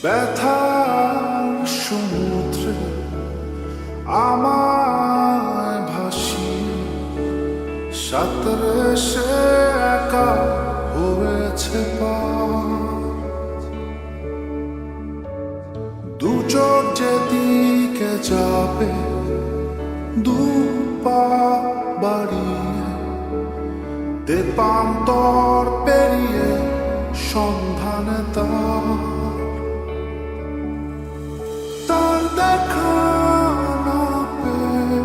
ব্যথার সমুদ্রে আমায় ভাসিয়ে সাঁতরে সে একা হয়েছে পার। দু চোখ যেদিকে যাবে দু পা বাড়িয়ে দেপান্তর পেরিয়ে সন্ধানে তার দেখা না পেয়ে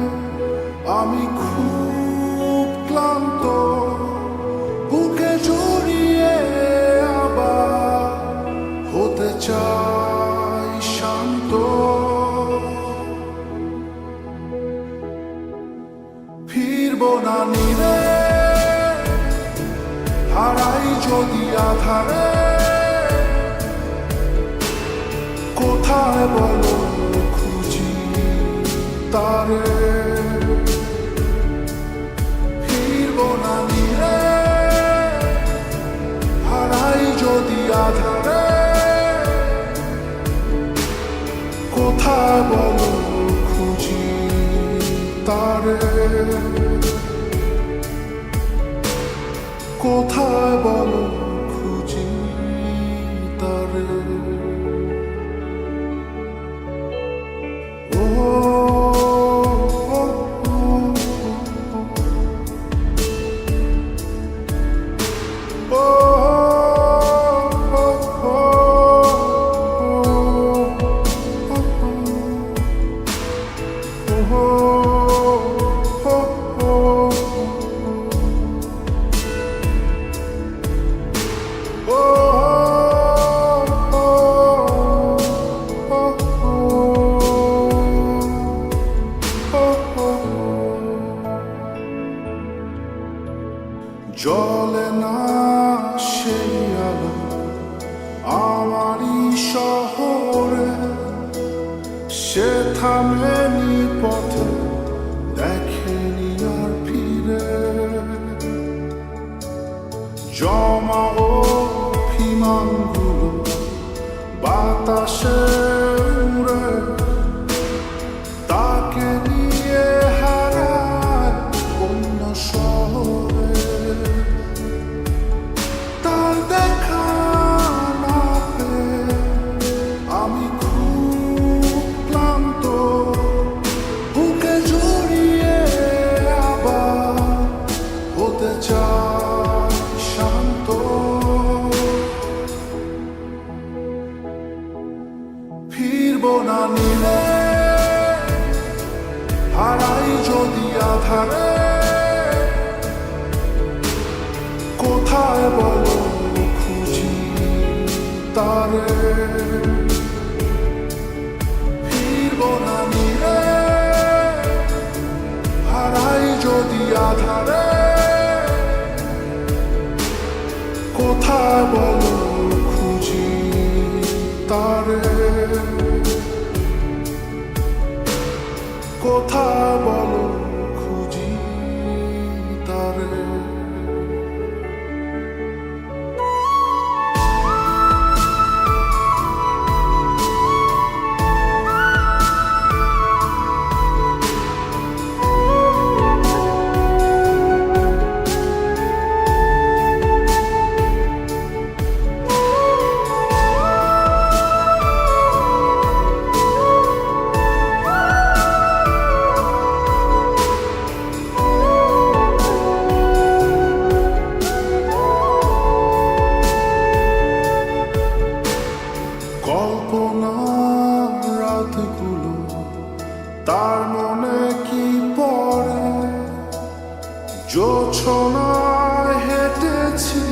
আমি খুব ক্লান্ত, বুকে জড়িয়ে আবার হতে চাই শান্ত। ফিরবো না নিরে হারাই যদি আধারে, কোথায় বলো খুঁজি তারে। ফিরবো না নিরে হারাই যদি আধারে, কোথায় বলো খুঁজি তারে। কোথায় বলো খুঁজি তারে। জলে না সেই আলো আমারই শহরে, সে থামেনি পথে দেখেনি আর ফিরে। জমা অভিমানগুলো বাতাসে উড়ে, তাকে নিয়ে হারায় অন্য শহরে। তার দেখা না পেয়ে আমি খুব ক্লান্ত, বুকে জড়িয়ে আবার হতে চাই শান্ত। ফিরবো না নিলে হারাই যদি আধারে, কোথায় বলো খুঁজি তারে। ফিরবো না নিলে হারাই যদি আধারে, কোথায় বলো খুঁজি তারে। কোথায় বলো খুঁজি তারে। কল্পনার রাতগুলো তার মনে কি পড়ে, জোছনায় হেঁটেছি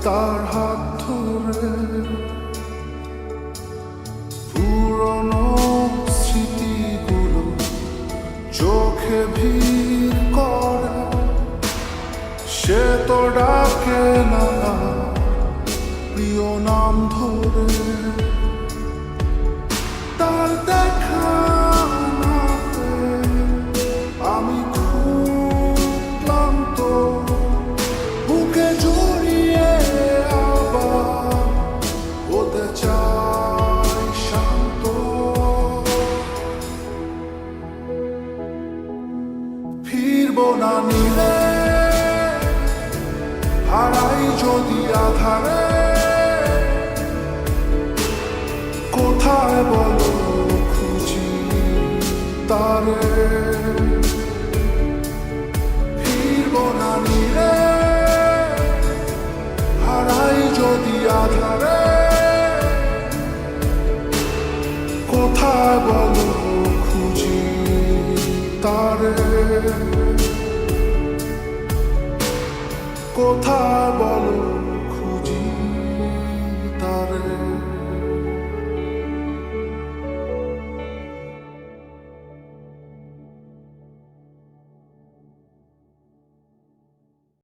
তার হাত ধরে। পুরনো স্মৃতিগুলো চোখে ভিড় করে, সে তো ডাকে না প্রিয় নাম ধরে। তার দেখা না পেয়ে আমি খুব ক্লান্ত, বুকে জড়িয়ে আবার হতে চাই যদি আধারে, কোথায় বলো খুঁজি তারে, ফিরব না নিরে, হারাই যদি আধারে, কোথায় বলো খুঁজি তারে, কোথায় বলো